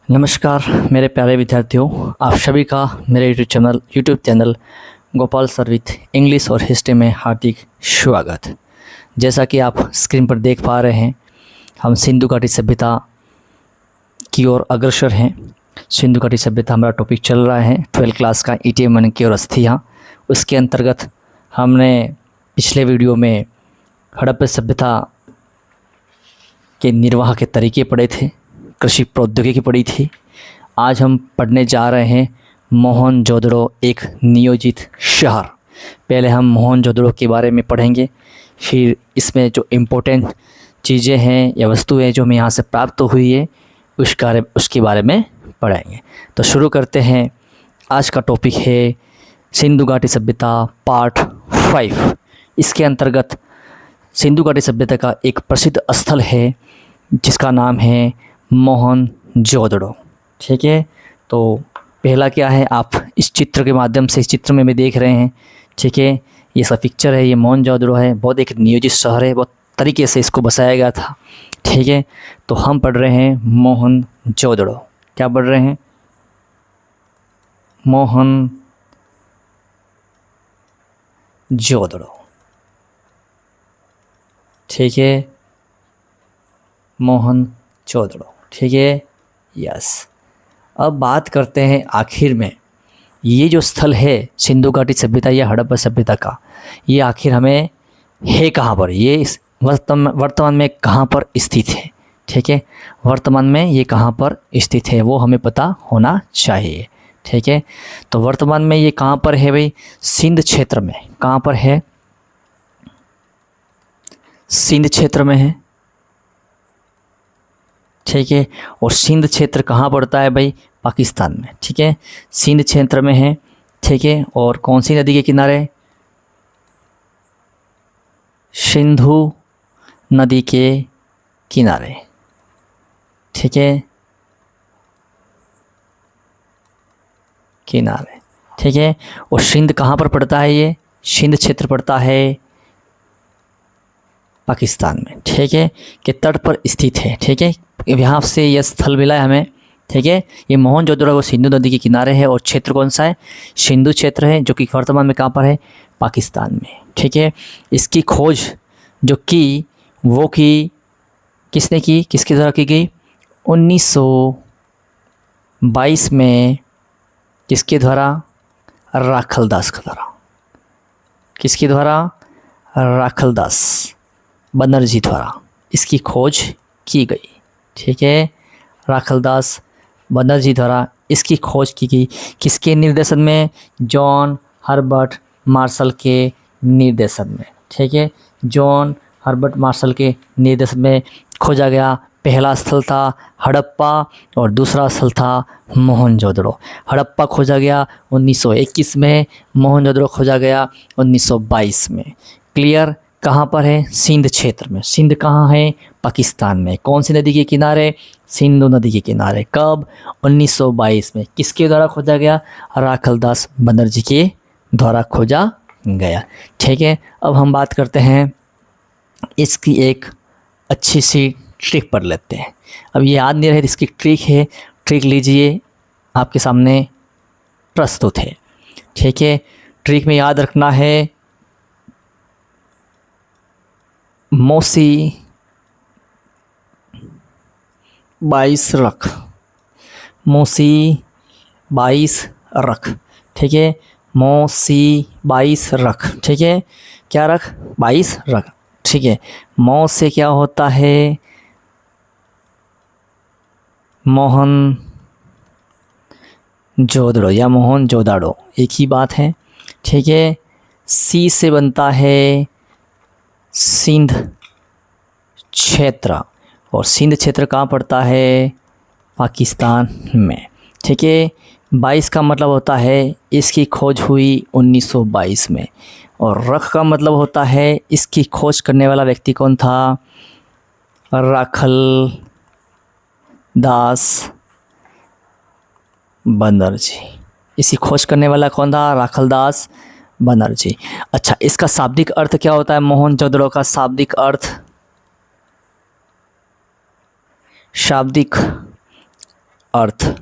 नमस्कार मेरे प्यारे विद्यार्थियों, आप सभी का मेरे YouTube channel Gopal sir with English और हिस्ट्री में हार्दिक स्वागत। जैसा कि आप स्क्रीन पर देख पा रहे हैं, हम सिंधु घाटी सभ्यता की ओर अग्रसर हैं। सिंधु घाटी सभ्यता हमारा टॉपिक चल रहा है 12th क्लास का ईटीएम मन की और अस्थियाँ। उसके अंतर्गत हमने पिछले वीडियो में हड़प्पा सभ्यता के निर्वाह के तरीके पढ़े थे, कृषि प्रौद्योगिकी पढ़ी थी। आज हम पढ़ने जा रहे हैं मोहनजोदड़ो एक नियोजित शहर। पहले हम मोहनजोदड़ो के बारे में पढ़ेंगे, फिर इसमें जो इम्पोर्टेंट चीज़ें हैं या वस्तुएं जो हमें यहाँ से प्राप्त हुई है उसके बारे में पढ़ेंगे। तो शुरू करते हैं। आज का टॉपिक है सिंधु घाटी सभ्यता पार्ट 5। इसके अंतर्गत सिंधु घाटी सभ्यता का एक प्रसिद्ध स्थल है जिसका नाम है मोहनजोदड़ो। ठीक है, तो पहला क्या है, आप इस चित्र के माध्यम से, इस चित्र में देख रहे हैं। ठीक है, ये सब पिक्चर है, ये मोहनजोदड़ो है। बहुत एक नियोजित शहर है, बहुत तरीके से इसको बसाया गया था। ठीक है, तो हम पढ़ रहे हैं मोहनजोदड़ो। क्या पढ़ रहे हैं? मोहनजोदड़ो। ठीक है, मोहनजोदड़ो। ठीक है, यस। अब बात करते हैं आखिर में, ये जो स्थल है सिंधु घाटी सभ्यता या हड़प्पा सभ्यता का, ये आखिर हमें है कहाँ पर, ये इस वर्तमान में कहाँ पर स्थित है। ठीक है, वर्तमान में ये कहाँ पर स्थित है वो हमें पता होना चाहिए। ठीक है, तो वर्तमान में ये कहाँ पर है भाई? सिंध क्षेत्र में। कहाँ पर है? सिंध क्षेत्र में है। ठीक है, और सिंध क्षेत्र कहाँ पड़ता है भाई? पाकिस्तान में। ठीक है, सिंध क्षेत्र में है। ठीक है, और कौन सी नदी के किनारे? सिंधु नदी के किनारे। ठीक है, किनारे। ठीक है, और सिंध कहाँ पर पड़ता है? ये सिंध क्षेत्र पड़ता है पाकिस्तान में। ठीक है, के तट पर स्थित है। ठीक है, यहाँ से यह स्थल मिला है हमें। ठीक है, ये मोहनजोदड़ो वो सिंधु नदी के किनारे है और क्षेत्र कौन सा है? सिंधु क्षेत्र है, जो कि वर्तमान में कहाँ पर है? पाकिस्तान में। ठीक है, इसकी खोज जो की वो की किसने की, किसके द्वारा की गई? 1922 में। किसके द्वारा? राखलदास के द्वारा। किसके द्वारा? राखलदास बनर्जी द्वारा इसकी खोज की गई। ठीक है, राखलदास बनर्जी द्वारा इसकी खोज की गई। किसके निर्देशन में? जॉन हर्बर्ट मार्शल के निर्देशन में। ठीक है, जॉन हर्बर्ट मार्शल के निर्देशन में खोजा गया। पहला स्थल था हड़प्पा और दूसरा स्थल था मोहनजोदड़ो। हड़प्पा खोजा गया 1921 में, मोहनजोदड़ो खोजा गया 1922 में। क्लियर? कहाँ पर है? सिंध क्षेत्र में। सिंध कहाँ है? पाकिस्तान में। कौन सी नदी के किनारे? सिंधु नदी के किनारे। कब? 1922 में। किसके द्वारा खोजा गया? राखलदास बनर्जी के द्वारा खोजा गया। ठीक है, अब हम बात करते हैं इसकी एक अच्छी सी ट्रिक पढ़ लेते हैं। अब ये याद नहीं रहे, इसकी ट्रिक है, ट्रिक लीजिए, आपके सामने प्रस्तुत है। ठीक है, ट्रिक में याद रखना है मौसी 22 रख। मौसी 22 रख। ठीक है, मौसी 22 रख। ठीक है, क्या रख? 22 रख। ठीक है, मौ से क्या होता है? मोहनजोदड़ो या मोहनजोदड़ो एक ही बात है। ठीक है, सी से बनता है सिंध क्षेत्र, और सिंध क्षेत्र कहाँ पड़ता है? पाकिस्तान में। ठीक है, 22 का मतलब होता है इसकी खोज हुई 1922 में, और रख का मतलब होता है इसकी खोज करने वाला व्यक्ति कौन था? राखलदास बनर्जी। इसी खोज करने वाला कौन था? राखलदास बनर्जी। अच्छा, इसका शाब्दिक अर्थ क्या होता है? मोहनजोदड़ो का शाब्दिक अर्थ, शाब्दिक अर्थ।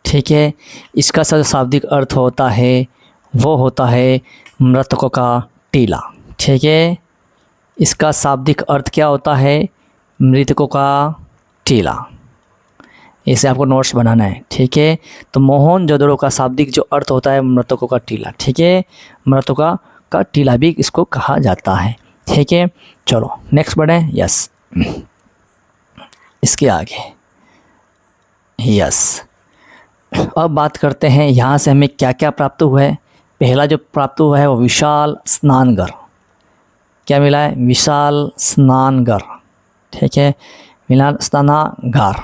ठीक है, इसका शाब्दिक अर्थ होता है, वो होता है मृतकों का टीला। ठीक है, इसका शाब्दिक अर्थ क्या होता है? मृतकों का टीला। इसे आपको नोट्स बनाना है। ठीक है, तो मोहनजोदड़ो का शाब्दिक जो अर्थ होता है मृतकों का टीला। ठीक है, मृतकों का टीला भी इसको कहा जाता है। ठीक है, चलो नेक्स्ट बढ़ें। यस, इसके आगे यस, अब बात करते हैं यहाँ से हमें क्या क्या प्राप्त हुआ है। पहला जो प्राप्त हुआ है वो विशाल स्नानघर। क्या मिला है? विशाल स्नानघर। ठीक है, मिला स्नानागार।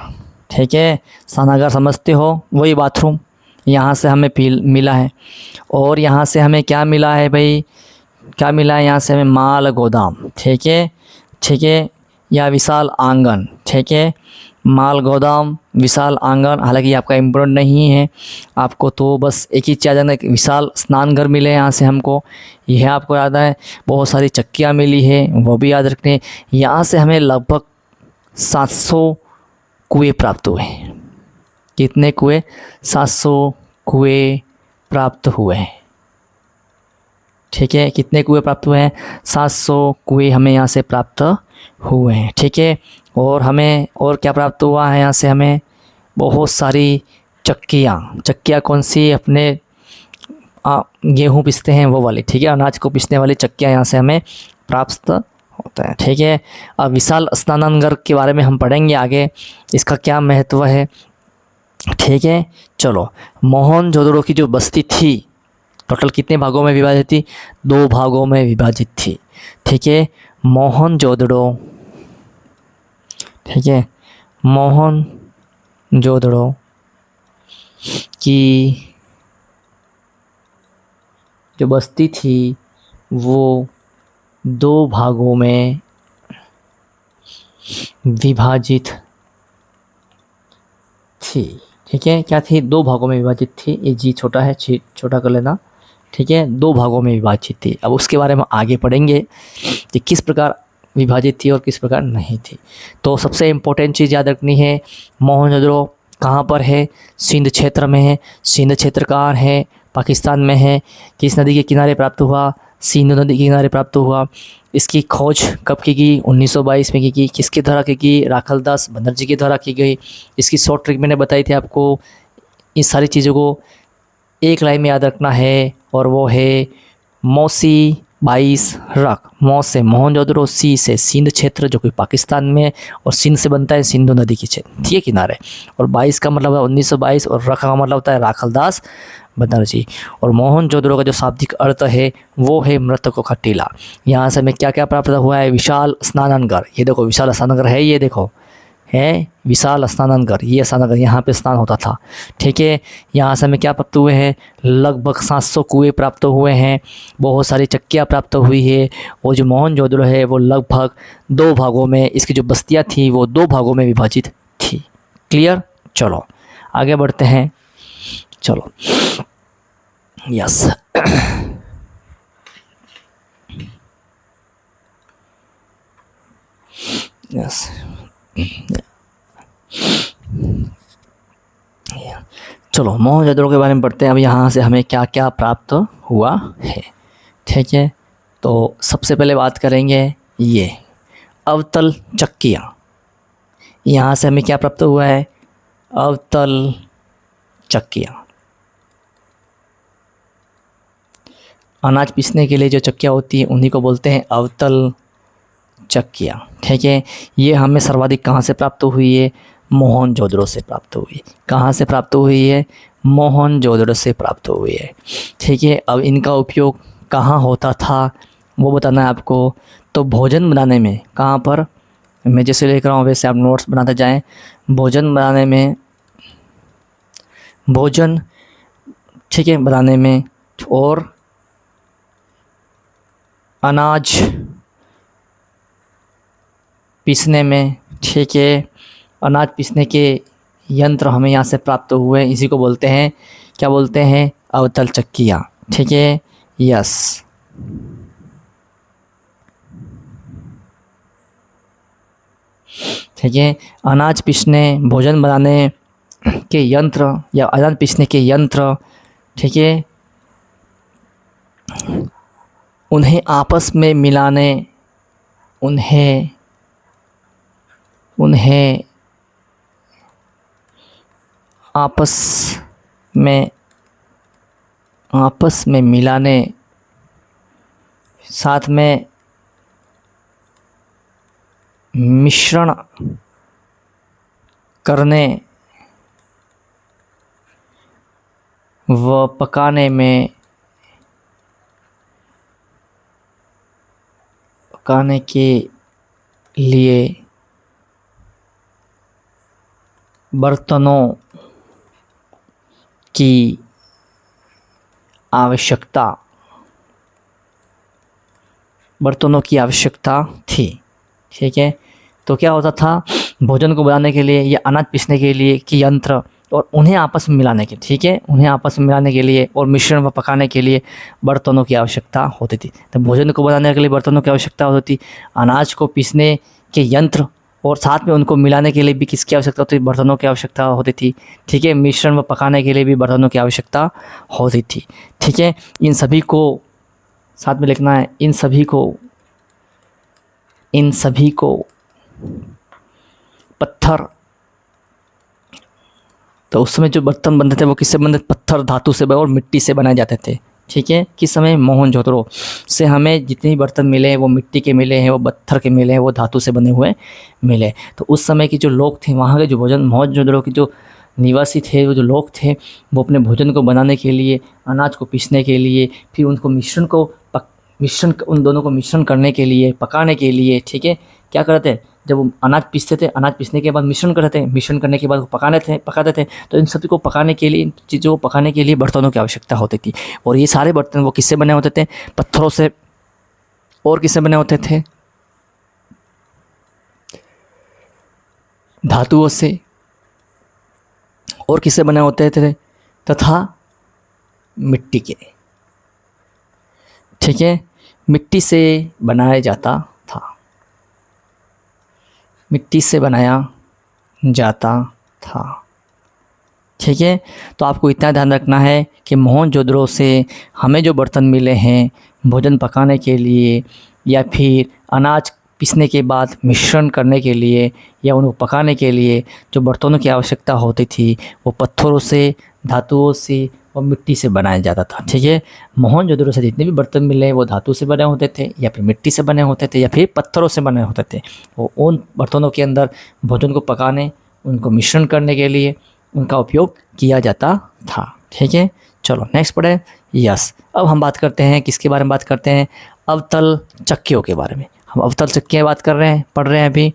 ठीक है, स्नानागार समझते हो, वही बाथरूम। यहाँ से हमें मिला है। और यहाँ से हमें क्या मिला है भाई? क्या मिला है यहाँ से हमें? माल गोदाम। ठीक है, ठीक है, या विशाल आंगन। ठीक है, माल गोदाम, विशाल आंगन। हालांकि आपका इम्पोर्टेंट नहीं है, आपको तो बस एक ही चीज़ याद रखना, विशाल स्नानघर मिले यहाँ से हमको, यह आपको याद है। बहुत सारी चक्कियाँ मिली है, वो भी याद रखने। यहाँ से हमें लगभग 700 कुएँ प्राप्त हुए। कितने कुएँ? 700 कुएँ प्राप्त हुए हैं। ठीक है, कितने कुएँ प्राप्त हुए हैं? 700 कुएँ हमें यहाँ से प्राप्त हुए हैं। ठीक है, और हमें और क्या प्राप्त हुआ है यहाँ से? हमें बहुत सारी चक्कियाँ। चक्कियाँ कौन सी? अपने गेहूँ पीसते हैं वो वाली। ठीक है, अनाज को पीसने वाली चक्कियाँ यहाँ से हमें प्राप्त होता है। ठीक है, अब विशाल स्नानागार के बारे में हम पढ़ेंगे आगे, इसका क्या महत्व है। ठीक है, चलो, मोहनजोदड़ो की जो बस्ती थी टोटल कितने भागों में विभाजित थी? 2 भागों में विभाजित थी। ठीक है, मोहनजोदड़ो, ठीक है, मोहनजोदड़ो की जो बस्ती थी वो 2 भागों में विभाजित थी। ठीक है, क्या थी? 2 भागों में विभाजित थी। ये जी छोटा है, छोटा कर लेना। ठीक है, 2 भागों में विभाजित थी। अब उसके बारे में आगे पढ़ेंगे कि किस प्रकार विभाजित थी और किस प्रकार नहीं थी। तो सबसे इम्पोर्टेंट चीज़ याद रखनी है, मोहनजोदड़ो कहाँ पर है? सिंध क्षेत्र में है। सिंध क्षेत्र कहाँ है? पाकिस्तान में है। किस नदी के किनारे प्राप्त हुआ? सिंधु नदी के किनारे प्राप्त हुआ। इसकी खोज कब की गई? 1922 में की गई। किसके द्वारा की गई? राखलदास बनर्जी के द्वारा की गई। इसकी शॉर्ट ट्रिक मैंने बताई थी आपको। इन सारी चीज़ों को एक लाइन में याद रखना है, और वो है मौसी 22 रख। मौ से मोहनजोदड़ो, सी से सिंध क्षेत्र जो कि पाकिस्तान में, और सिंध से बनता है सिंधु नदी के क्षेत्र, ठीक है, किनारे। और 22 का मतलब है 1922, और रख का मतलब होता है राखलदास बनर्जी। और मोहनजोदड़ो का जो शाब्दिक अर्थ है वो है मृतकों का टीला। यहाँ से हमें क्या क्या प्राप्त हुआ है? विशाल स्नानागार। ये देखो विशाल स्नानागार है, ये देखो है विशाल स्नानागार। ये स्नानागार यहाँ पे स्नान होता था। ठीक है, यहाँ से हमें क्या प्राप्त हुए हैं? लगभग 700 कुएँ प्राप्त हुए हैं। बहुत सारी चक्कियाँ प्राप्त हुई है। वो जो मोहनजोदड़ो है वो लगभग 2 भागों में, इसकी जो बस्तियाँ थी वो 2 भागों में विभाजित थी। क्लियर? चलो आगे बढ़ते हैं। चलो यस, यस, चलो मोहनजोदड़ो के बारे में पढ़ते हैं। अब यहाँ से हमें क्या क्या प्राप्त हुआ है। ठीक है, तो सबसे पहले बात करेंगे ये अवतल चक्कियाँ। यहाँ से हमें क्या प्राप्त हुआ है? अवतल चक्कियाँ। अनाज पीसने के लिए जो चक्कियाँ होती हैं उन्हीं को बोलते हैं अवतल चक्कियाँ। ठीक है, ये हमें सर्वाधिक कहाँ से प्राप्त हुई है? मोहनजोदड़ो से प्राप्त हुई। कहाँ से प्राप्त हुई है? मोहनजोदड़ो से प्राप्त हुई है। ठीक है, अब इनका उपयोग कहाँ होता था वो बताना है आपको। तो भोजन बनाने में, कहाँ पर? मैं जैसे लिख रहा हूँ वैसे आप नोट्स बनाते जाएं। भोजन बनाने में, भोजन, ठीक है, बनाने में, और अनाज पीसने में। ठीक है, अनाज पीसने के यंत्र हमें यहाँ से प्राप्त हुए। इसी को बोलते हैं, क्या बोलते हैं? अवतल चक्कियाँ। ठीक है, यस। ठीक है, अनाज पीसने, भोजन बनाने के यंत्र या अनाज पीसने के यंत्र, ठीक है, उन्हें आपस में मिलाने, उन्हें आपस में मिलाने, साथ में मिश्रण करने व पकाने के लिए बर्तनों की आवश्यकता थी, ठीक है। तो क्या होता था, भोजन को बनाने के लिए या अनाज पीसने के लिए कि यंत्र, और उन्हें आपस में मिलाने के, ठीक है, उन्हें आपस में मिलाने के लिए और मिश्रण व पकाने के लिए बर्तनों की आवश्यकता होती थी। तो भोजन को बनाने के लिए बर्तनों की आवश्यकता होती थी, अनाज को पीसने के यंत्र और साथ में उनको मिलाने के लिए भी किसकी आवश्यकता होती थी, बर्तनों की आवश्यकता होती थी, ठीक है। मिश्रण व पकाने के लिए भी बर्तनों की आवश्यकता होती थी, ठीक है। इन सभी को साथ में लिखना है, इन सभी को पत्थर, तो उस समय जो बर्तन बनते थे वो किससे बनते थे, पत्थर, धातु से और मिट्टी से बनाए जाते थे, ठीक है। किस समय, मोहनजोदड़ो से हमें जितने भी बर्तन मिले हैं वो मिट्टी के मिले हैं, वो पत्थर के मिले हैं, वो धातु से बने हुए मिले। तो उस समय के जो लोग थे, वहाँ के जो मोहनजोदड़ो के जो निवासी थे, वो जो लोग थे, वो अपने भोजन को बनाने के लिए, अनाज को पीसने के लिए, फिर उनको उन दोनों को मिश्रण करने के लिए, पकाने के लिए, ठीक है, क्या करते थे, जब वो अनाज पीसते थे, अनाज पीसने के बाद मिश्रण करते थे, मिश्रण करने के बाद वो पकाते थे, तो इन सभी को पकाने के लिए, इन चीज़ों को पकाने के लिए बर्तनों की आवश्यकता होती थी। और ये सारे बर्तन वो किससे बने होते थे, पत्थरों से, और किससे बने होते थे, धातुओं से, और किससे बने होते थे, तथा मिट्टी के, ठीक है, मिट्टी से बनाया जाता था, मिट्टी से बनाया जाता था, ठीक है। तो आपको इतना ध्यान रखना है कि मोहनजोदड़ो से हमें जो बर्तन मिले हैं भोजन पकाने के लिए या फिर अनाज पीसने के बाद मिश्रण करने के लिए या उनको पकाने के लिए जो बर्तनों की आवश्यकता होती थी, वो पत्थरों से, धातुओं से और मिट्टी से बनाया जाता था, ठीक है। मोहनजोदड़ो से जितने भी बर्तन मिले वो धातु से बने होते थे या फिर मिट्टी से बने होते थे या फिर पत्थरों से बने होते थे। वो उन बर्तनों के अंदर भोजन को पकाने, उनको मिश्रण करने के लिए उनका उपयोग किया जाता था, ठीक है। चलो नेक्स्ट पढ़े। यस, अब हम बात करते हैं, किसके बारे में बात करते हैं, अवतल चक्कियों के बारे में। हम अवतल चक्कियाँ बात कर रहे हैं, पढ़ रहे हैं। अभी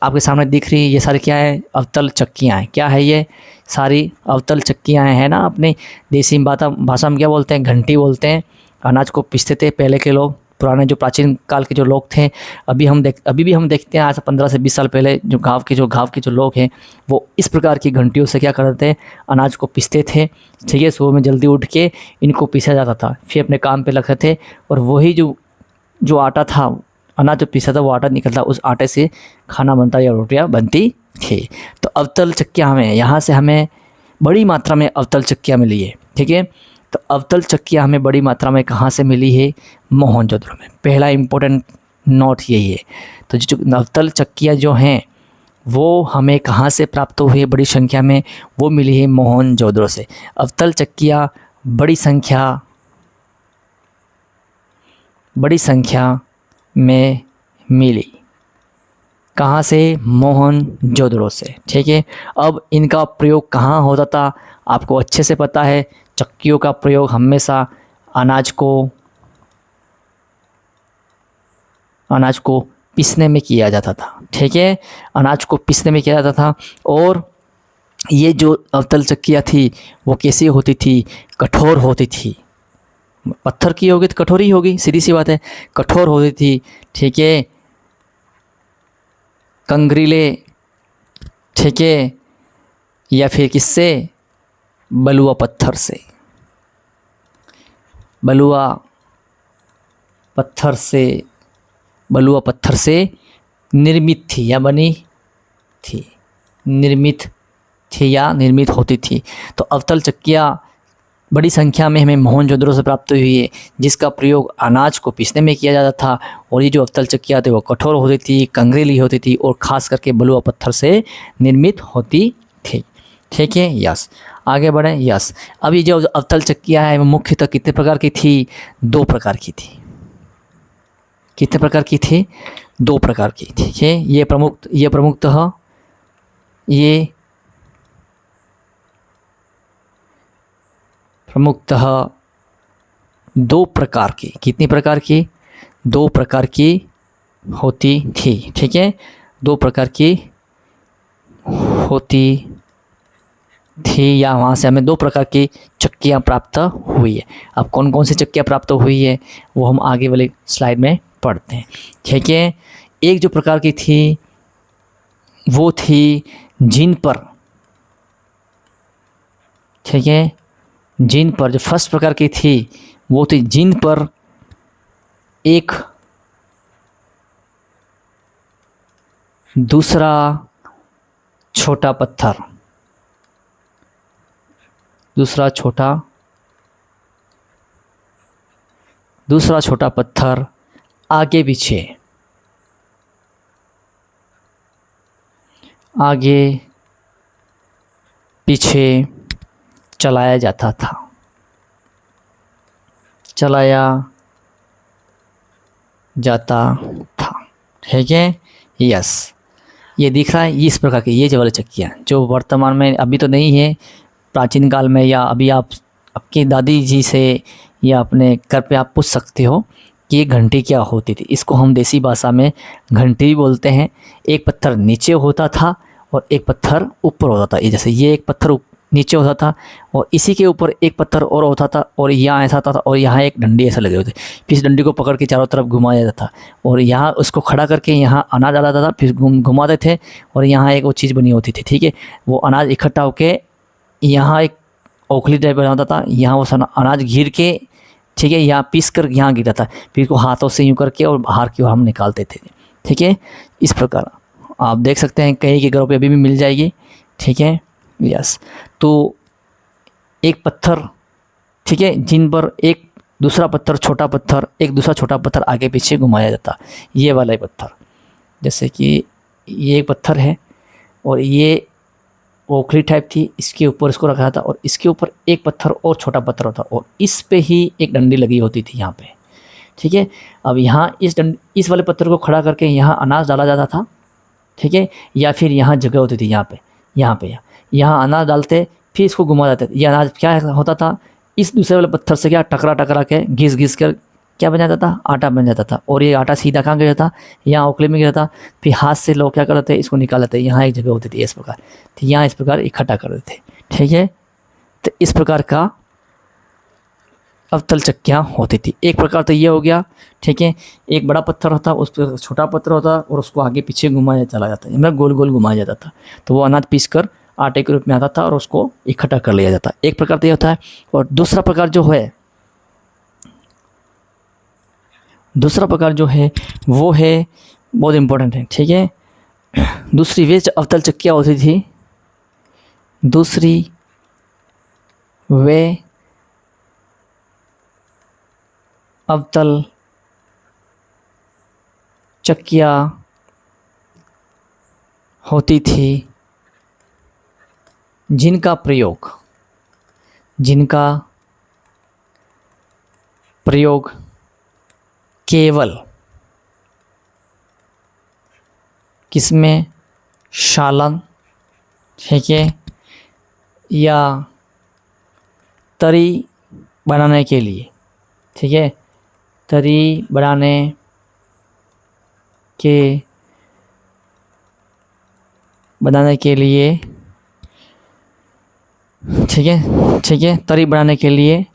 आपके सामने दिख रही है ये सारी क्या है, अवतल चक्कियाँ हैं। क्या है ये सारी अवतल चक्कियाँ हैं ना, अपनी देसी भाषा में क्या बोलते हैं, घंटी बोलते हैं। अनाज को पीसते थे पहले के लोग, पुराने जो प्राचीन काल के जो लोग थे। अभी भी हम देखते हैं, आज 15 से 20 साल पहले जो गाँव के जो लोग हैं वो इस प्रकार की घंटियों से क्या करते थे, अनाज को पीसते थे, ठीक है। सुबह में जल्दी उठ के इनको पीसा जाता था, फिर अपने काम पे लगते थे, और वही जो आटा था, अनाज जो पीसा था वो आटा निकलता, उस आटे से खाना बनता या रोटियां बनती थी। तो अवतल चक्कियाँ यहाँ से हमें बड़ी मात्रा में अवतल चक्कियाँ मिली है, ठीक है। तो अवतल चक्कियाँ हमें बड़ी मात्रा में कहाँ से मिली है, मोहनजोदड़ो में। पहला इम्पोर्टेंट नोट यही है। तो जो अवतल चक्कियाँ जो हैं वो हमें कहाँ से प्राप्त हुई है बड़ी संख्या में, वो मिली है मोहनजोदड़ो से। अवतल चक्कियाँ बड़ी संख्या में मिली, कहाँ से, मोहनजोदड़ो से, ठीक है। अब इनका प्रयोग कहाँ होता था, आपको अच्छे से पता है। चक्कियों का प्रयोग हमेशा अनाज को पीसने में किया जाता था, ठीक है। अनाज को पीसने में किया जाता था। और ये जो अवतल चक्कियाँ थी वो कैसी होती थी, कठोर होती थी। पत्थर की होगी तो कठोर ही होगी, सीधी सी बात है, कठोर होती थी, ठीक है। कंगरीले, ठीक है, या फिर किससे, बलुआ पत्थर से निर्मित थी या बनी थी, निर्मित थी या निर्मित होती थी। तो अवतल चक्कियाँ बड़ी संख्या में हमें मोहनजोदड़ो से प्राप्त हुई है, जिसका प्रयोग अनाज को पीसने में किया जाता था। और ये जो अवतल चक्कियाँ थी वो कठोर होती थी, कंकरीली होती थी और ख़ास करके बलुआ पत्थर से निर्मित होती थी। ठीक है, यस। आगे बढ़ें, यस। अब ये जो अवतल चक्कियाँ है वो मुख्यतः कितने प्रकार की थी? 2 प्रकार की थी। कितने प्रकार की थी? 2 प्रकार की। ठीक है, ये प्रमुखतः प्रमुखतः 2 प्रकार की। कितनी प्रकार की? 2 प्रकार की होती थी। ठीक है, 2 प्रकार की होती थी, या वहाँ से हमें 2 प्रकार की चक्कियाँ प्राप्त हुई है। अब कौन कौन सी चक्कियाँ प्राप्त हुई है वो हम आगे वाले स्लाइड में पढ़ते हैं। ठीक है, एक जो प्रकार की थी वो थी जिन पर, ठीक है, जिन पर, जो फर्स्ट प्रकार की थी वो थी जिन पर एक दूसरा छोटा पत्थर, दूसरा छोटा पत्थर आगे पीछे चलाया जाता था। ठीक है, यस। ये दिख रहा है, इस प्रकार की ये जो वाली चक्कियाँ जो वर्तमान में अभी तो नहीं है, प्राचीन काल में या अभी आप आपकी दादी जी से या अपने घर पे आप पूछ सकते हो कि ये घंटी क्या होती थी। इसको हम देसी भाषा में घंटी भी बोलते हैं। एक पत्थर नीचे होता था और एक पत्थर ऊपर होता था। ये जैसे ये एक पत्थर नीचे होता था और इसी के ऊपर एक पत्थर और होता था और यहाँ ऐसा था और यहाँ एक डंडी ऐसा लगे होते। फिर इस डंडी को पकड़ के चारों तरफ घुमाया जाता था और यहाँ उसको खड़ा करके यहाँ अनाज डाला था, फिर घुमाते थे और यहाँ एक वो चीज़ बनी होती थी। ठीक है, वो अनाज इकट्ठा होके यहाँ एक ओखली टाइप बना होता था, यहाँ वो अनाज घिर के, ठीक है, यहाँ पीस कर यहाँ गिरा था, फिर इसको हाथों से यूँ करके और बाहर की ओर हम निकालते थे। ठीक है, इस प्रकार आप देख सकते हैं कहीं के घरों पे अभी भी मिल जाएगी। ठीक है, यस। तो एक पत्थर, ठीक है, जिन पर एक दूसरा पत्थर, छोटा पत्थर, एक दूसरा छोटा पत्थर आगे पीछे घुमाया जाता, ये वाला पत्थर, जैसे कि ये एक पत्थर है और ये ओखली टाइप थी, इसके ऊपर इसको रखा था और इसके ऊपर एक पत्थर और छोटा पत्थर होता और इस पे ही एक डंडी लगी होती थी यहाँ पे। ठीक है, अब यहाँ इस वाले पत्थर को खड़ा करके यहाँ अनाज डाला जाता था। ठीक है, या फिर यहाँ जगह होती थी, यहाँ अनाज डालते, फिर इसको घुमा जाते। ये अनाज क्या होता था, इस दूसरे वाले पत्थर से क्या टकरा के घिस कर क्या बन जाता था, आटा बन जाता था। और ये आटा सीधा कहाँ गिरा था, यहाँ ओखली में गिरा था। फिर हाथ से लोग क्या करते थे, इसको निकाल लेते, यहाँ एक जगह होती थी इस प्रकार, तो यहाँ इस प्रकार इकट्ठा कर देते थे। ठीक है, तो इस प्रकार का अवतल चक्कियाँ होती थी। एक प्रकार तो ये हो गया। ठीक है, एक बड़ा पत्थर होता, उस पर छोटा पत्थर होता और उसको आगे पीछे घुमाया चला जाता, मतलब गोल गोल घुमाया जाता था, तो वो अनाज पीस कर आटे के रूप में आता था और उसको इकट्ठा कर लिया जाता। एक प्रकार तो ये होता है। और दूसरा प्रकार जो है वो है बहुत इम्पोर्टेंट है। ठीक है, दूसरी वे अवतल चक्कियाँ होती थी, दूसरी वे अवतल चक्कियाँ होती थी जिनका प्रयोग केवल किसमें, शालन, ठीक है, या तरी बनाने के लिए, ठीक है, तरी बनाने के लिए, ठीक है, तरी बनाने के लिए,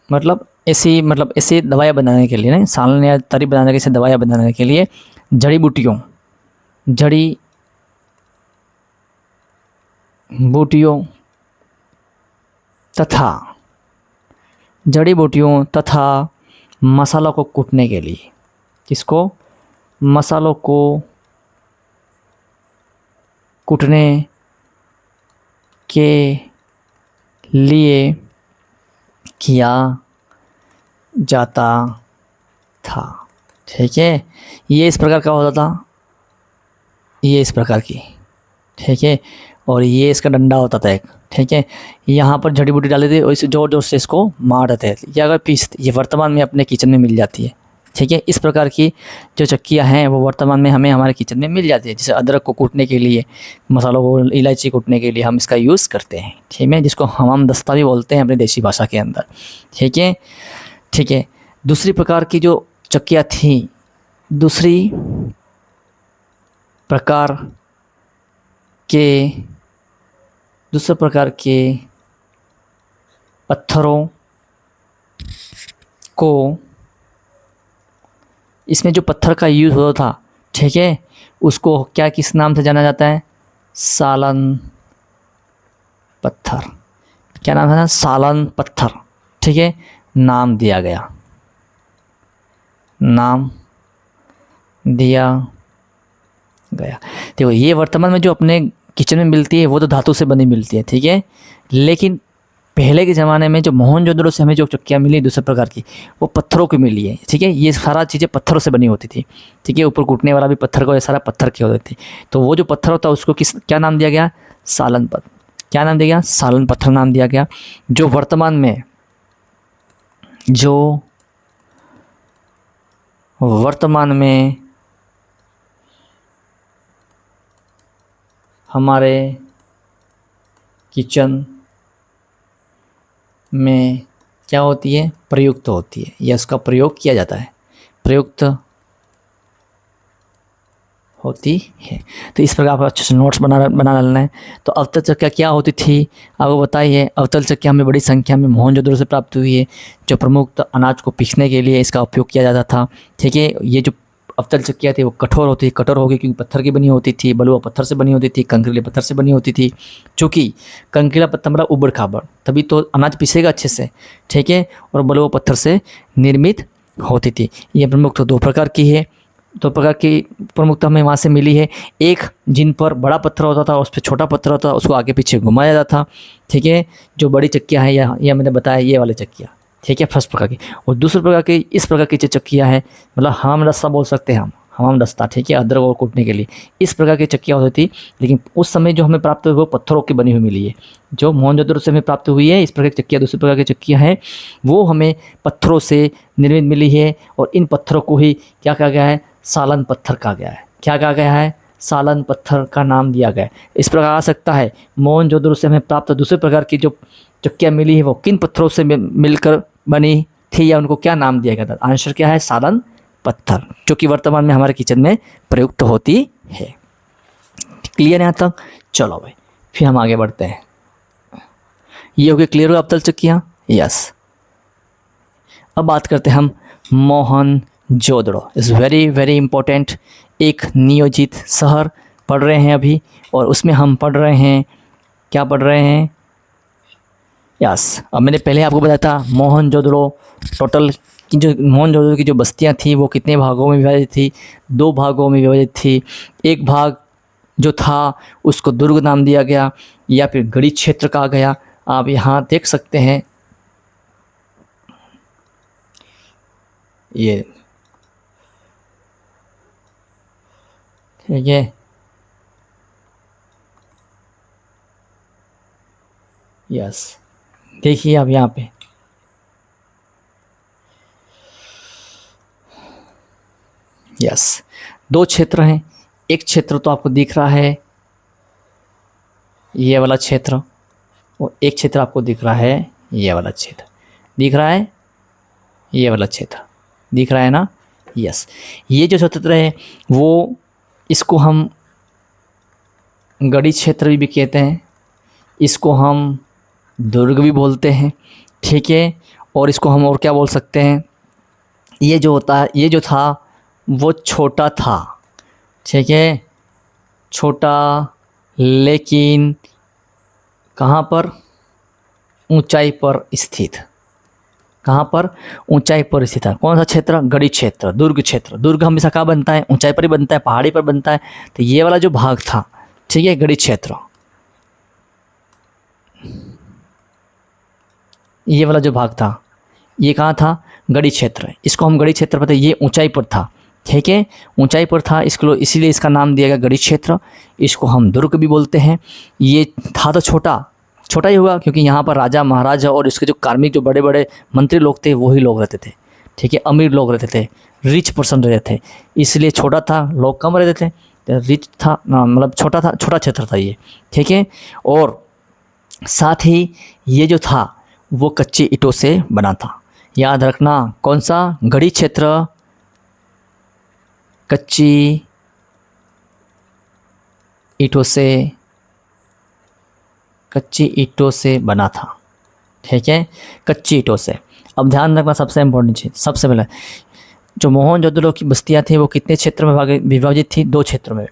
मतलब ऐसी दवाइयाँ बनाने के लिए नहीं, सालन या तरी बनाने के, ऐसे दवाइयाँ बनाने के लिए जड़ी बूटियों तथा मसालों को कूटने के लिए, किसको, मसालों को कूटने के लिए किया जाता था। ठीक है, ये इस प्रकार का होता था, ये इस प्रकार की, ठीक है, और ये इसका डंडा होता था एक, ठीक है। यहाँ पर जड़ी बूटी डाली थी और इसे जोर जोर से इसको मारते थे, या अगर पीसते, ये वर्तमान में अपने किचन में मिल जाती है। ठीक है, इस प्रकार की जो चक्कियाँ हैं वो वर्तमान में हमें हमारे किचन में मिल जाती है। जैसे अदरक को कूटने के लिए, मसालों को, इलायची कूटने के लिए हम इसका यूज़ करते हैं। ठीक है, जिसको हमाम दस्ता भी बोलते हैं अपनी देसी भाषा के अंदर। ठीक है, ठीक है। दूसरी प्रकार की जो चक्कियाँ थी, दूसरी प्रकार के पत्थरों को, इसमें जो पत्थर का यूज़ होता था, ठीक है, उसको क्या, किस नाम से जाना जाता है? सालन पत्थर। क्या नाम है? सालन पत्थर। ठीक है, नाम दिया गया, नाम दिया गया। देखो, ये वर्तमान में जो अपने किचन में मिलती है वो तो धातु से बनी मिलती है। ठीक है, लेकिन पहले के ज़माने में जो मोहनजोदड़ो से हमें जो चक्कियाँ मिली दूसरे प्रकार की, वो पत्थरों की मिली है। ठीक है, ये सारा चीज़ें पत्थरों से बनी होती थी। ठीक है, ऊपर कूटने वाला भी पत्थर को, ये सारा पत्थर की होती थी। तो वो जो पत्थर होता है उसको क्या नाम दिया गया? सालन पत्थर। क्या नाम दिया गया? सालन पत्थर नाम दिया गया। जो वर्तमान में हमारे किचन में क्या होती है? प्रयुक्त होती है, या इसका प्रयोग किया जाता है, प्रयुक्त होती है। तो इस प्रकार आपको अच्छे से नोट्स बना लेना है। तो अवतल चक्कियाँ क्या होती थी आपको बताइए। अवतल चक्कियाँ हमें बड़ी संख्या में मोहनजोदड़ो से प्राप्त हुई है, जो प्रमुख अनाज को पीसने के लिए इसका उपयोग किया जाता था। ठीक है, ये जो अवतल चक्कियाँ थी वो कठोर होती, कठोर होगी क्योंकि पत्थर की बनी होती थी, बलुआ पत्थर से बनी होती थी, कंकरीले पत्थर से बनी होती थी। चूँकि कंकरीला पत्थर मतलब उबड़ खाबड़, तभी तो अनाज पिसेगा अच्छे से। ठीक है, और बलुआ पत्थर से निर्मित होती थी। ये प्रमुख तो दो प्रकार की है, दो प्रकार की प्रमुखता हमें वहाँ से मिली है। एक जिन पर बड़ा पत्थर होता था, उस पर छोटा पत्थर होता था, उसको आगे पीछे घुमाया जाता था। ठीक है, जो बड़ी चक्कियाँ हैं, या मैंने बताया ये वाली चक्कियाँ। ठीक है, फर्स्ट प्रकार की। और दूसरे प्रकार की इस प्रकार की जो चक्कियाँ हैं, मतलब हमाम दस्ता बोल सकते हैं हम, हमाम दस्ता। ठीक है, अदरक और कूटने के लिए इस प्रकार की चक्कियाँ होती थी। लेकिन उस समय जो हमें प्राप्त हुई वो पत्थरों की बनी हुई मिली है। जो मोहनजोदड़ो से हमें प्राप्त हुई है इस प्रकार की चक्कियाँ, दूसरी प्रकार की चक्कियाँ हैं, वो हमें पत्थरों से निर्मित मिली है। और इन पत्थरों को ही क्या कहा गया है? सालन पत्थर कहा गया है। क्या कहा गया है? सालन पत्थर का नाम दिया गया है। इस प्रकार आ सकता है मोहनजोदड़ो से हमें प्राप्त दूसरे प्रकार की जो चक्कियाँ मिली है वो किन पत्थरों से मिलकर बनी थी, या उनको क्या नाम दिया गया था? आंसर क्या है? सालन पत्थर, जो कि वर्तमान में हमारे किचन में प्रयुक्त होती है। क्लियर है यहाँ तक? चलो भाई, फिर हम आगे बढ़ते हैं। ये हो गया क्लियर हो अवतल चक्कियाँ? यस। अब बात करते हैं हम Mohenjodaro. Is very very important, एक नियोजित शहर पढ़ रहे हैं अभी, और उसमें हम पढ़ रहे हैं, क्या पढ़ रहे हैं? यस। अब मैंने पहले आपको बताया था मोहनजोदड़ो टोटल की जो मोहनजोदड़ो की जो बस्तियां थी वो कितने भागों में विभाजित थी? 2 भागों में विभाजित थी। एक भाग जो था उसको दुर्ग नाम दिया गया, या फिर गढ़ी क्षेत्र कहा गया। आप यहाँ देख सकते हैं, ये ठीक है, यस, देखिए आप यहाँ पे यस, 2 क्षेत्र हैं। एक क्षेत्र तो आपको दिख रहा है ये वाला क्षेत्र, और एक क्षेत्र आपको दिख रहा है ये वाला क्षेत्र। दिख रहा है ये वाला क्षेत्र, दिख रहा है ना? यस। ये जो क्षेत्र है वो, इसको हम गढ़ी क्षेत्र भी कहते हैं, इसको हम दुर्ग भी बोलते हैं। ठीक है, और इसको हम और क्या बोल सकते हैं? ये जो होता है, ये जो था वो छोटा था। ठीक है, छोटा, लेकिन कहाँ पर? ऊंचाई पर स्थित। कहाँ पर? ऊंचाई पर स्थित है। कौन सा क्षेत्र? गढ़ी क्षेत्र, दुर्ग क्षेत्र। दुर्ग हमेशा कहाँ बनता है? ऊंचाई पर ही बनता है, पहाड़ी पर बनता है। तो ये वाला जो भाग था, ठीक है, गढ़ी क्षेत्र, ये वाला जो भाग था ये कहाँ था, गढ़ी क्षेत्र। इसको हम गढ़ी क्षेत्र पता है, ये ऊंचाई पर था, ठीक है, ऊंचाई पर था, इसको इसीलिए इसका नाम दिया गया गढ़ी क्षेत्र। इसको हम दुर्ग भी बोलते हैं। ये था तो छोटा छोटा ही होगा, क्योंकि यहाँ पर राजा महाराजा और इसके जो कार्मिक जो बड़े बड़े मंत्री लोग थे वही लोग रहते थे, ठीक है, अमीर लोग रहते थे, रिच पर्सन रहते थे, इसलिए छोटा था, लोग कम रहते थे, तो रिच था, मतलब छोटा था, छोटा क्षेत्र था ये, ठीक है। और साथ ही ये जो था वो कच्ची ईंटों से बना था। याद रखना, कौन सा, गढ़ी क्षेत्र कच्ची ईंटों से बना था, ठीक है, कच्ची ईंटों से। अब ध्यान रखना, सबसे इम्पोर्टेंट चीज़, सबसे पहले जो मोहनजोदड़ो की बस्तियाँ थी वो कितने क्षेत्र में विभाजित थी, 2 क्षेत्रों में।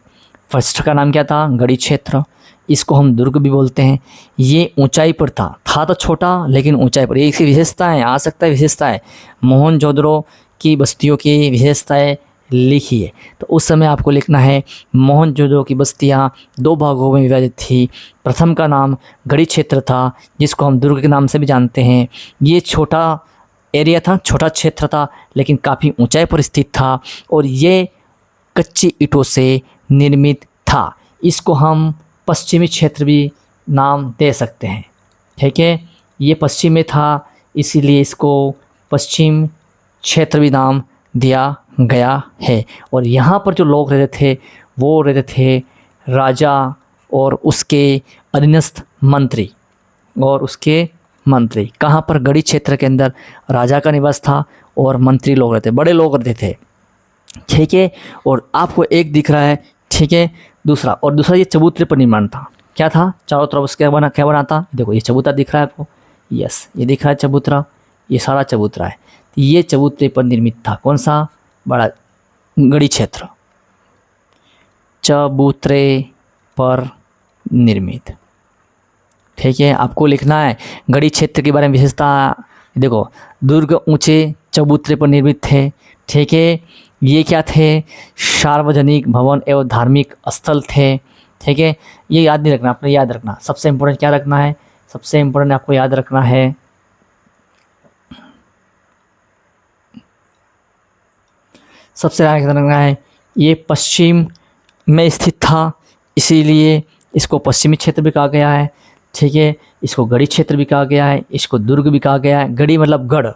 फर्स्ट का नाम क्या था, गढ़ी क्षेत्र, इसको हम दुर्ग भी बोलते हैं। ये ऊंचाई पर था तो छोटा, लेकिन ऊंचाई पर। ये इसकी विशेषताएँ, आ सकता है विशेषताएँ, मोहनजोदड़ो की बस्तियों की विशेषताएँ लिखिए। तो उस समय आपको लिखना है मोहनजोदड़ो की बस्तियाँ 2 भागों में विभाजित थी। प्रथम का नाम गढ़ी क्षेत्र था, जिसको हम दुर्ग के नाम से भी जानते हैं। ये छोटा एरिया था, छोटा क्षेत्र था, लेकिन काफ़ी ऊंचाई पर स्थित था, और ये कच्ची ईंटों से निर्मित था। इसको हम पश्चिमी क्षेत्र भी नाम दे सकते हैं, ठीक है। ये पश्चिम में था, इसीलिए इसको पश्चिम क्षेत्र भी नाम दिया गया है। और यहाँ पर जो लोग रहते थे वो रहते थे राजा और उसके अधीनस्थ मंत्री, कहाँ पर, गढ़ी क्षेत्र के अंदर राजा का निवास था और मंत्री लोग रहते, बड़े लोग रहते थे, ठीक है। और आपको एक दिख रहा है, ठीक है, दूसरा ये चबूतरे पर निर्माण था। क्या था, चारों तरफ उसके क्या बना था, देखो ये चबूतरा दिख रहा है आपको, यस, ये दिख रहा है चबूतरा, ये सारा चबूतरा है। तो ये चबूतरे पर निर्मित था, कौन सा, बड़ा गढ़ी क्षेत्र, चबूतरे पर निर्मित, ठीक है। आपको लिखना है गढ़ी क्षेत्र के बारे में विशेषता। देखो, दुर्ग ऊंचे चबूतरे पर निर्मित थे, ठीक है। ये क्या थे, सार्वजनिक भवन एवं धार्मिक स्थल थे, ठीक है। ये याद नहीं रखना, आपने याद रखना, सबसे इम्पोर्टेंट क्या रखना है, सबसे इम्पोर्टेंट आपको याद रखना है, सबसे याद रखना है, ये पश्चिम में स्थित था, इसीलिए इसको पश्चिमी क्षेत्र भी कहा गया है, ठीक है। इसको गढ़ी क्षेत्र भी कहा गया है, इसको दुर्ग भी कहा गया है। गढ़ी मतलब गढ़,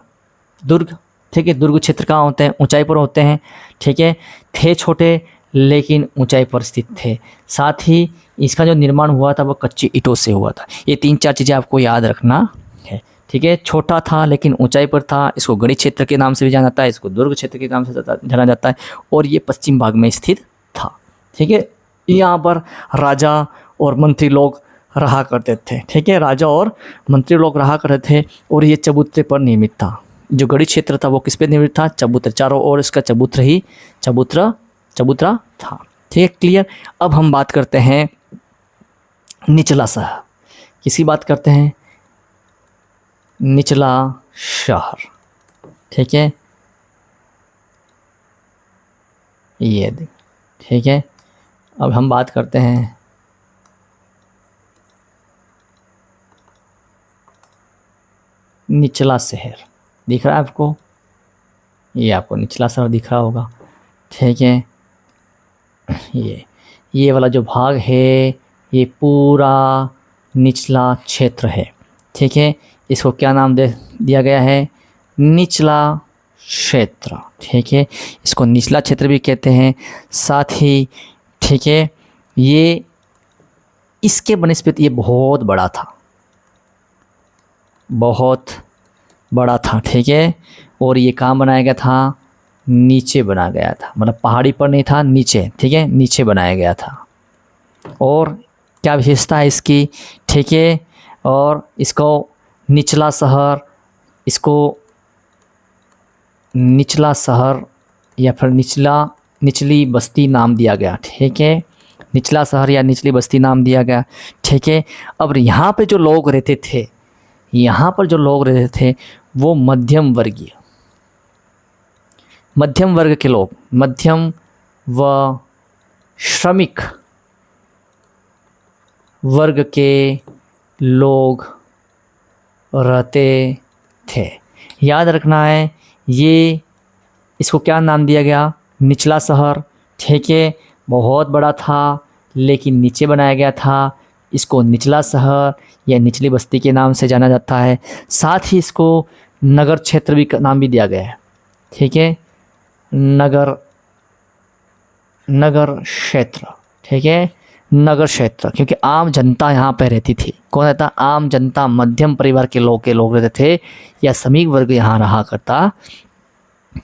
दुर्ग, ठीक है। दुर्ग क्षेत्र कहाँ होते हैं, ऊंचाई पर होते हैं, ठीक है। थे छोटे लेकिन ऊंचाई पर स्थित थे। साथ ही इसका जो निर्माण हुआ था वो कच्ची ईंटों से हुआ था। ये 3-4 चीज़ें आपको याद रखना है, ठीक है। छोटा था लेकिन ऊंचाई पर था, इसको गढ़ी क्षेत्र के नाम से भी जाना जाता है, इसको दुर्ग क्षेत्र के नाम से जाना जाता है, और ये पश्चिम भाग में स्थित था, ठीक है। यहाँ पर राजा और मंत्री लोग रहा करते थे, ठीक है, राजा और मंत्री लोग रहा करते थे। और ये चबूतरे पर निर्मित था। जो गढ़ी क्षेत्र था वो किस पे निर्मित था, चबूतरे, चारों ओर इसका चबूतरा था, ठीक है, क्लियर। अब हम बात करते हैं निचला शहर, किसी बात करते हैं, निचला शहर, ठीक है, ये ठीक है। अब हम बात करते हैं निचला शहर, दिख रहा है आपको, ये आपको निचला शहर दिख रहा होगा, ठीक है। ये वाला जो भाग है ये पूरा निचला क्षेत्र है, ठीक है। इसको क्या नाम दिया गया है, निचला क्षेत्र, ठीक है। इसको निचला क्षेत्र भी कहते हैं। साथ ही, ठीक है, ये इसके बनस्पति ये बहुत बड़ा था, ठीक है। और ये कहाँ बनाया गया था, नीचे बनाया गया था, मतलब पहाड़ी पर नहीं था, नीचे, ठीक है, नीचे बनाया गया था। और क्या विशेषता है इसकी, ठीक है। और इसको निचला शहर या फिर निचली बस्ती नाम दिया गया, ठीक है, निचला शहर या निचली बस्ती नाम दिया गया, ठीक है। अब यहाँ पे जो लोग रहते थे वो मध्यम वर्ग के लोग, मध्यम व श्रमिक वर्ग के लोग रहते थे। याद रखना है, ये इसको क्या नाम दिया गया, निचला शहर। ठीक है, बहुत बड़ा था लेकिन नीचे बनाया गया था, इसको निचला शहर या निचली बस्ती के नाम से जाना जाता है। साथ ही इसको नगर क्षेत्र भी का नाम भी दिया गया है। ठीक है, नगर क्षेत्र। ठीक है, नगर क्षेत्र, क्योंकि आम जनता यहाँ पे रहती थी। कौन रहता, आम जनता, मध्यम परिवार के लोग रहते थे, या श्रमिक वर्ग यहाँ रहा करता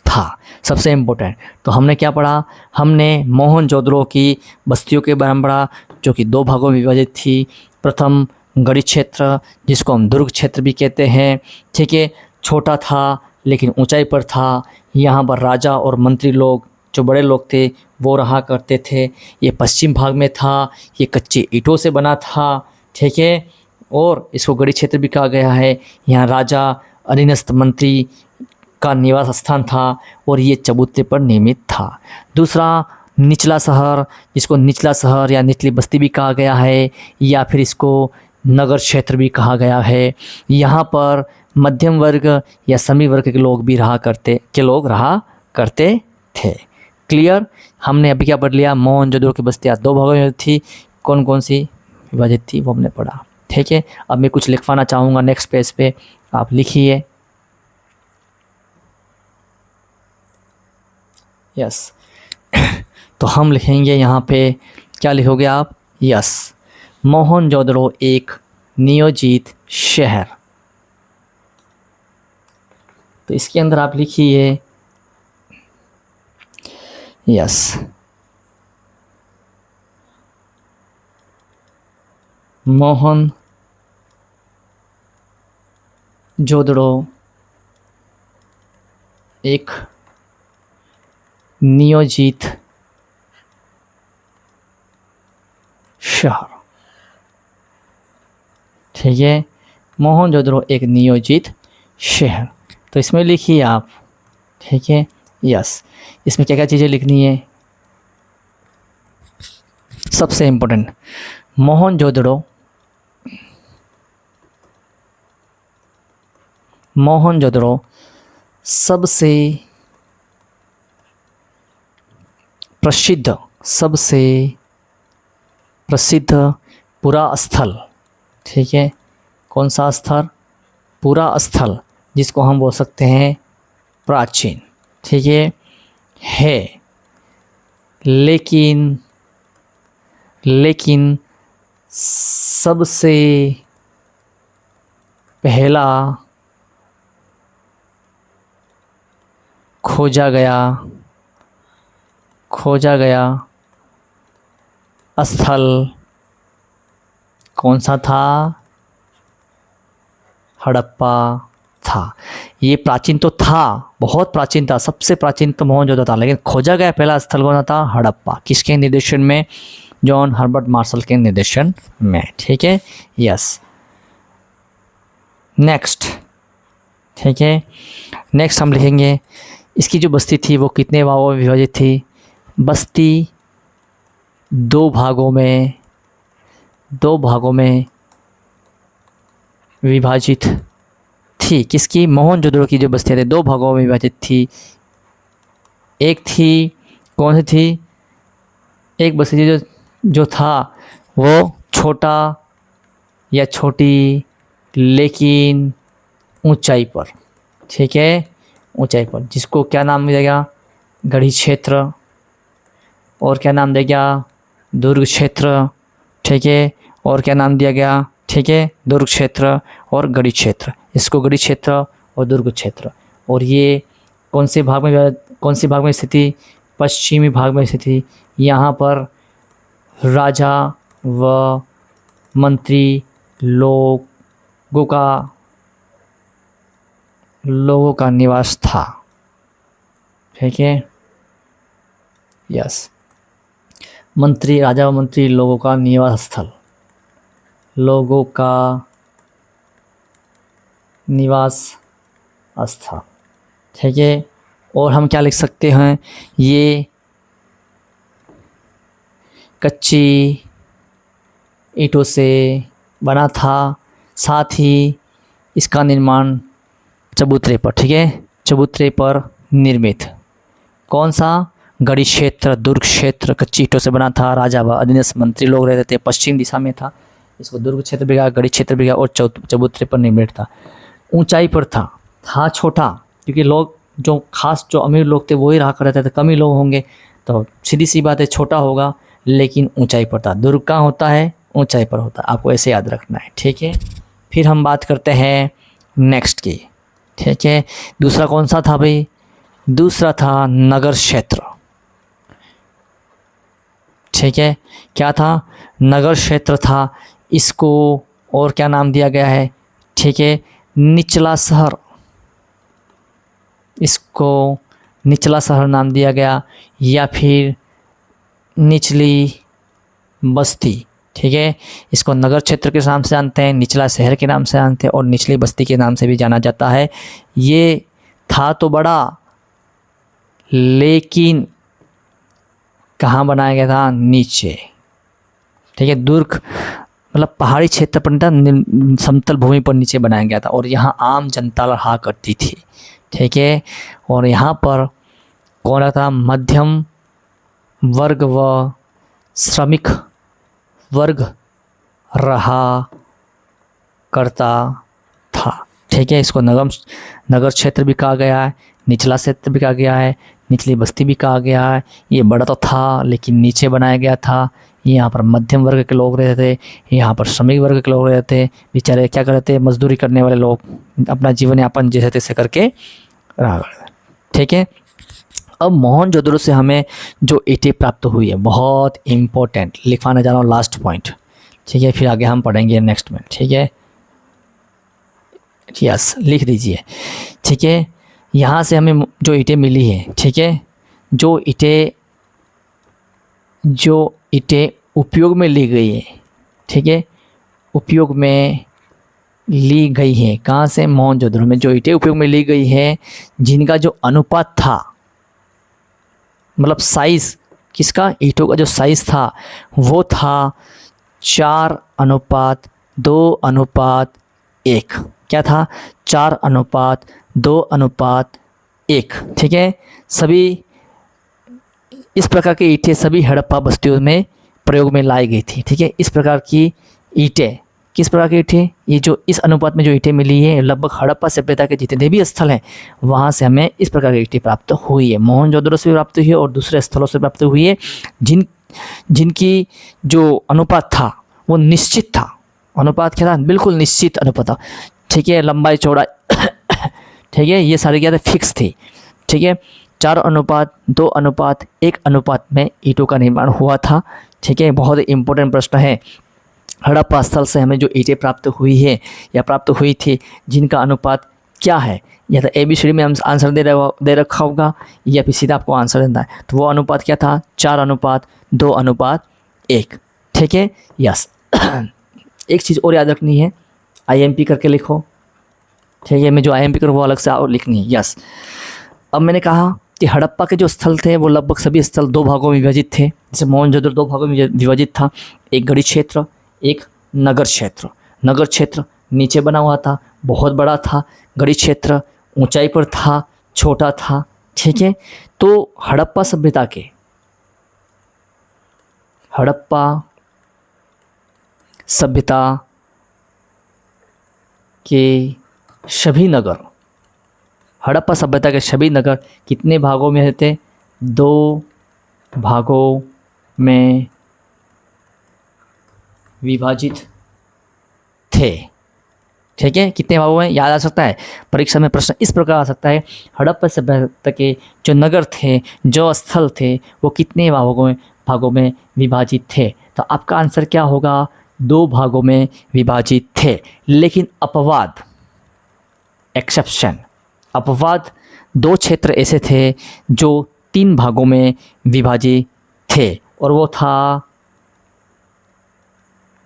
था। सबसे इम्पोर्टेंट तो हमने क्या पढ़ा, हमने मोहनजोदड़ो की बस्तियों के बारे में पढ़ा, जो कि 2 भागों में विभाजित थी। प्रथम गढ़ी क्षेत्र, जिसको हम दुर्ग क्षेत्र भी कहते हैं। ठीक है, छोटा था लेकिन ऊंचाई पर था। यहाँ पर राजा और मंत्री लोग, जो बड़े लोग थे, वो रहा करते थे। ये पश्चिम भाग में था, ये कच्चे ईंटों से बना था। ठीक है, और इसको गढ़ी क्षेत्र भी कहा गया है। यहाँ राजा, अधीनस्थ मंत्री का निवास स्थान था और ये चबूतरे पर निर्मित था। दूसरा निचला शहर, जिसको निचला शहर या निचली बस्ती भी कहा गया है, या फिर इसको नगर क्षेत्र भी कहा गया है। यहाँ पर मध्यम वर्ग या श्रमिक वर्ग के लोग भी रहा करते थे। क्लियर, हमने अभी क्या पढ़ लिया, मोहनजोदड़ो की बस्तियाँ 2 भागों में थी। कौन कौन सी विभाजित थी वो हमने पढ़ा। ठीक है, अब मैं कुछ लिखवाना चाहूँगा नेक्स्ट पेज पे, आप लिखिए। यस तो हम लिखेंगे यहाँ पे, क्या लिखोगे आप, यस, मोहनजोदड़ो एक नियोजित शहर। तो इसके अंदर आप लिखिए, यस, मोहनजोदड़ो एक नियोजित शहर। ठीक है, मोहनजोदड़ो एक नियोजित शहर। तो इसमें लिखिए आप। ठीक है, यस, इसमें क्या क्या चीज़ें लिखनी है, सबसे इम्पोर्टेंट, मोहनजोदड़ो सबसे प्रसिद्ध पुरा स्थल। ठीक है, कौन सा स्थल, पुरा स्थल, जिसको हम बोल सकते हैं प्राचीन। ठीक है, लेकिन सबसे पहला खोजा गया स्थल कौन सा था, हड़प्पा था। ये प्राचीन तो था, बहुत प्राचीन था, सबसे प्राचीन तो मोहनजोदड़ो था, लेकिन खोजा गया पहला स्थल कौन था, हड़प्पा। किसके निर्देशन में, जॉन हर्बर्ट मार्शल के निर्देशन में। ठीक है, यस, नेक्स्ट। ठीक है, नेक्स्ट हम लिखेंगे, इसकी जो बस्ती थी वो कितने भागों में विभाजित थी, बस्ती 2 भागों में विभाजित थी। किसकी, मोहनजोदड़ो की जो बस्तियाँ थी 2 भागों में विभाजित थी। एक थी, कौन सी थी, एक बस्ती जो था वो छोटा या छोटी लेकिन ऊंचाई पर। ठीक है, ऊंचाई पर, जिसको क्या नाम मिलेगा, गढ़ी क्षेत्र, और क्या नाम दिया गया, दुर्ग क्षेत्र। ठीक है, और क्या नाम दिया गया, ठीक है, दुर्ग क्षेत्र और गढ़ी क्षेत्र। इसको गढ़ी क्षेत्र और दुर्ग क्षेत्र। और ये कौन से भाग में स्थिति, पश्चिमी भाग में स्थिति। यहाँ पर राजा व मंत्री लोगों का निवास था। ठीक है, यस, राजा व मंत्री लोगों का निवास स्थल, लोगों का निवास स्थल। ठीक है, और हम क्या लिख सकते हैं, ये कच्ची ईंटों से बना था, साथ ही इसका निर्माण चबूतरे पर, ठीक है, चबूतरे पर निर्मित। कौन सा? गढ़ी क्षेत्र, दुर्ग क्षेत्र कच्ची ईंटों से बना था। राजा व अधीनस्थ मंत्री लोग रहते थे। पश्चिम दिशा में था, इसको दुर्ग क्षेत्र भी कहा, गढ़ी क्षेत्र भी कहा, और चबूतरे पर निर्मित था। ऊंचाई पर था छोटा, क्योंकि लोग जो खास जो अमीर लोग थे वही रहा करते थे, कम ही लोग होंगे, तो सीधी सी बात है छोटा होगा, लेकिन ऊंचाई पर था। दुर्ग कहाँ होता है? ऊंचाई पर होता है, आपको ऐसे याद रखना है, ठीक है। फिर हम बात करते हैं नेक्स्ट की, ठीक है। दूसरा कौन सा था भाई? दूसरा था नगर क्षेत्र, ठीक है। क्या था? नगर क्षेत्र था। इसको और क्या नाम दिया गया है? ठीक है, निचला शहर, इसको निचला शहर नाम दिया गया, या फिर निचली बस्ती, ठीक है। इसको नगर क्षेत्र के नाम से जानते हैं, निचला शहर के नाम से जानते हैं, और निचली बस्ती के नाम से भी जाना जाता है। ये था तो बड़ा, लेकिन कहाँ बनाया गया था? नीचे, ठीक है। दुर्ग मतलब पहाड़ी क्षेत्र पर नहीं था, समतल भूमि पर नीचे बनाया गया था, और यहाँ आम जनता रहा करती थी, ठीक है। और यहाँ पर कौन रहता था? मध्यम वर्ग व श्रमिक वर्ग रहा करता था, ठीक है। इसको नगर क्षेत्र भी कहा गया है, निचला क्षेत्र भी कहा गया है, निचली बस्ती भी कहा गया है। ये बड़ा तो था, लेकिन नीचे बनाया गया था। यहाँ पर मध्यम वर्ग के लोग रहते थे, यहाँ पर श्रमिक वर्ग के लोग रहते थे। बेचारे क्या करते थे? मजदूरी करने वाले लोग अपना जीवन यापन जैसे तैसे करके रहा करते, ठीक है। अब मोहनजोदड़ो से हमें जो ईंटें प्राप्त हुई है, बहुत इम्पोर्टेंट, लिखवाने जा रहा हूँ लास्ट पॉइंट, ठीक है। फिर आगे हम पढ़ेंगे नेक्स्ट में, ठीक है। यस, लिख दीजिए, ठीक है। यहाँ से हमें जो ईंटें मिली है, ठीक है, जो ईंटें उपयोग में ली गई है, ठीक है, उपयोग में ली गई है। कहाँ से? मोहनजोदड़ो में जो ईंटें उपयोग में ली गई है, जिनका जो अनुपात था, मतलब साइज़, किसका? ईंटों का जो साइज़ था वो था 4:2:1। क्या था? 4:2:1, ठीक है। सभी इस प्रकार की ईंटें सभी हड़प्पा बस्तियों में प्रयोग में लाई गई थी, ठीक है। इस प्रकार की ईंटें, किस प्रकार की ईंटें? ये जो इस अनुपात में जो ईंटें मिली है, लगभग हड़प्पा सभ्यता के जितने भी स्थल हैं वहाँ से हमें इस प्रकार की ईंटें प्राप्त हुई है। मोहनजोदड़ो से भी प्राप्त हुई है और दूसरे स्थलों से प्राप्त हुई है, जिनकी जो अनुपात था वो निश्चित था। अनुपात क्या था? बिल्कुल निश्चित अनुपात था, ठीक है। लंबाई चौड़ाई ठीक है, ये सारी क्या थे? फिक्स थी, ठीक है। 4:2:1 अनुपात में ईंटों का निर्माण हुआ था, ठीक है। बहुत ही इंपॉर्टेंट प्रश्न है। हड़प्पा स्थल से हमें जो ईंटें प्राप्त हुई है या प्राप्त हुई थी, जिनका अनुपात क्या है? या तो ABCD में हम आंसर दे रखा होगा, या फिर सीधा आपको आंसर देना है। तो वो अनुपात क्या था? 4:2:1, ठीक है। यस एक चीज़ और याद रखनी है, IMP करके लिखो, ठीक है। मैं जो IMP करूँ वो अलग से और लिखनी है। यस, अब मैंने कहा कि हड़प्पा के जो स्थल थे वो लगभग सभी स्थल 2 भागों में विभाजित थे। जैसे मोहनजोदड़ो 2 भागों में विभाजित था, एक गढ़ी क्षेत्र, एक नगर क्षेत्र। नगर क्षेत्र नीचे बना हुआ था, बहुत बड़ा था। गढ़ी क्षेत्र ऊंचाई पर था, छोटा था, ठीक है। तो हड़प्पा सभ्यता के सभी नगर, हड़प्पा सभ्यता के सभी नगर कितने भागों में थे? 2 भागों में विभाजित थे, ठीक है। कितने भागों में? याद आ सकता है, परीक्षा में प्रश्न इस प्रकार आ सकता है, हड़प्पा सभ्यता के जो नगर थे, जो स्थल थे, वो कितने भागों में विभाजित थे? तो आपका आंसर क्या होगा? 2 भागों में विभाजित थे। लेकिन अपवाद, एक्सेप्शन, अपवाद, 2 क्षेत्र ऐसे थे जो 3 भागों में विभाजित थे, और वो था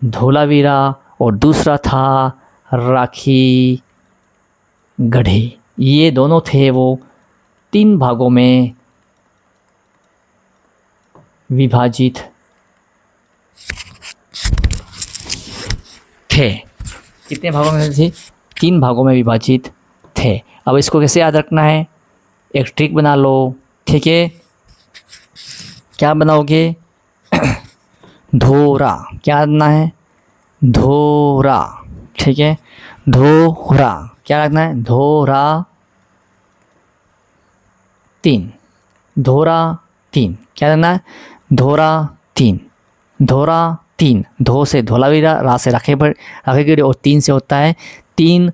धोलावीरा और दूसरा था राखी गढ़ी। ये दोनों थे वो 3 भागों में विभाजित थे। कितने भागों में थे? 3 भागों में विभाजित थे। अब इसको कैसे याद रखना है? एक ट्रिक बना लो, ठीक है। क्या बनाओगे? धोरा, क्या रखना है? धोरा, ठीक है। धोरा क्या रखना है? धोरा 3, धोरा 3 क्या रखना है? धोरा 3, धोरा 3। धो से धोलावीरा, रा से राखेगढ़ी और 3 से होता है 3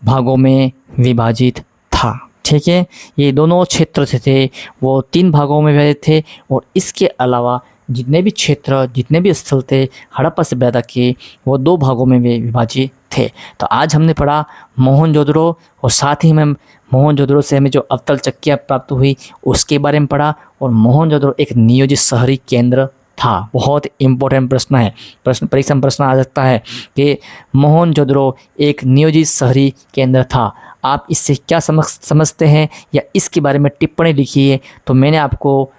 भागों में विभाजित था, ठीक है। ये दोनों क्षेत्र थे वो 3 भागों में विभाजित थे। और इसके अलावा जितने भी क्षेत्र, जितने भी स्थल थे हड़प्पा सभ्यता के, वो 2 भागों में विभाजित थे। तो आज हमने पढ़ा मोहनजोदड़ो और साथ ही में मोहनजोदड़ो से हमें जो अवतल चक्कियाँ प्राप्त हुई उसके बारे में पढ़ा। और मोहनजोदड़ो एक नियोजित शहरी केंद्र था। बहुत इम्पोर्टेंट प्रश्न है, परीक्षा में प्रश्न आ सकता है कि मोहनजोदड़ो एक नियोजित शहरी केंद्र था। आप इससे क्या समझते हैं या इसके बारे में टिप्पणी लिखिए। तो मैंने आपको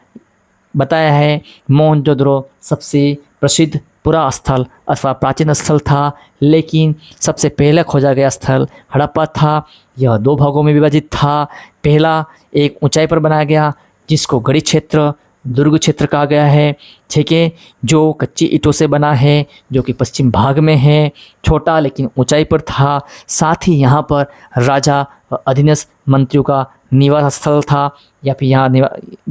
बताया है मोहनजोदड़ो सबसे प्रसिद्ध पुरा स्थल अथवा प्राचीन स्थल था, लेकिन सबसे पहले खोजा गया स्थल हड़प्पा था। यह 2 भागों में विभाजित था। पहला एक ऊंचाई पर बनाया गया जिसको गढ़ी क्षेत्र, दुर्ग क्षेत्र कहा गया है, ठीक है, जो कच्ची ईंटों से बना है, जो कि पश्चिम भाग में है, छोटा लेकिन ऊंचाई पर था। साथ ही यहाँ पर राजा व अधीनस्थ मंत्रियों का निवास स्थल था या फिर यहाँ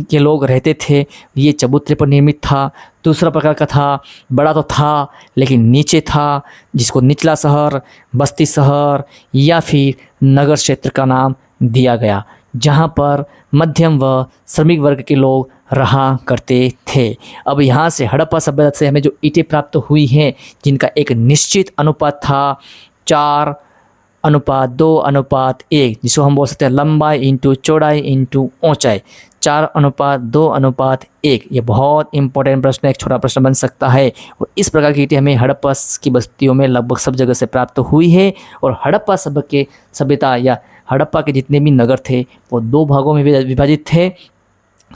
के लोग रहते थे। ये चबूतरे पर निर्मित था। दूसरा प्रकार का था, बड़ा तो था लेकिन नीचे था, जिसको निचला शहर, बस्ती शहर या फिर नगर क्षेत्र का नाम दिया गया, जहाँ पर मध्यम व श्रमिक वर्ग के लोग रहा करते थे। अब यहाँ से हड़प्पा सभ्यता से हमें जो ईंटें प्राप्त हुई हैं जिनका एक निश्चित अनुपात था 4:2:1, जिसको हम बोल सकते हैं लंबाई इंटू चौड़ाई इंटू ऊंचाई, 4:2:1। ये बहुत इंपॉर्टेंट प्रश्न, एक छोटा प्रश्न बन सकता है। और इस प्रकार की ईंटें हमें हड़प्पा की बस्तियों में लगभग सब जगह से प्राप्त हुई है। और हड़प्पा सभ्यता या हड़प्पा के जितने भी नगर थे वो 2 भागों में विभाजित थे।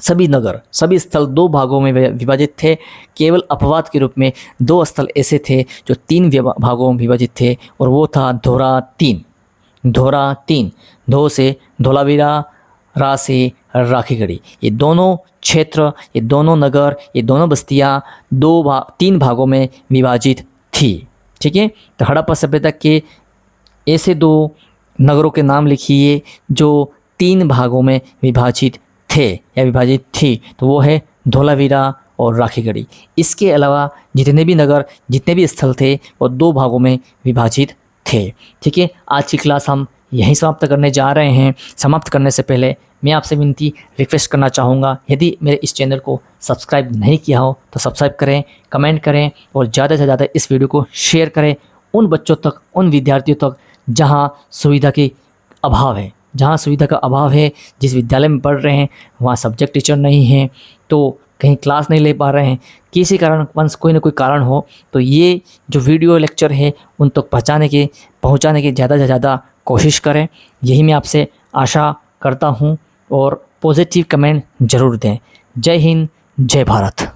सभी नगर, सभी स्थल 2 भागों में विभाजित थे। केवल अपवाद के रूप में 2 स्थल ऐसे थे जो 3 भागों में विभाजित थे, और वो था धोरा 3। धोरा 3, धो से धोलावीरा, रा से राखेगढ़ी। ये दोनों क्षेत्र, ये दोनों नगर, ये दोनों बस्तियाँ 3 भागों में विभाजित थी, ठीक है। तो हड़प्पा सभ्यता के ऐसे 2 नगरों के नाम लिखिए जो 3 भागों में विभाजित थे या विभाजित थी। तो वो है धोलावीरा और राखेगढ़ी। इसके अलावा जितने भी नगर, जितने भी स्थल थे वो 2 भागों में विभाजित थे, ठीक है। आज की क्लास हम यहीं समाप्त करने जा रहे हैं। समाप्त करने से पहले मैं आपसे विनती रिक्वेस्ट करना चाहूँगा, यदि मेरे इस चैनल को सब्सक्राइब नहीं किया हो तो सब्सक्राइब करें, कमेंट करें और ज़्यादा से ज़्यादा इस वीडियो को शेयर करें उन बच्चों तक, उन विद्यार्थियों तक जहाँ सुविधा की अभाव है, जहाँ सुविधा का अभाव है। जिस विद्यालय में पढ़ रहे हैं वहाँ सब्जेक्ट टीचर नहीं हैं, तो कहीं क्लास नहीं ले पा रहे हैं, किसी कारण वंश कोई ना कोई कारण हो, तो ये जो वीडियो लेक्चर है उन तक पहुँचाने की ज़्यादा से ज़्यादा कोशिश करें। यही मैं आपसे आशा करता हूँ और पॉजिटिव कमेंट ज़रूर दें। जय हिंद, जय भारत।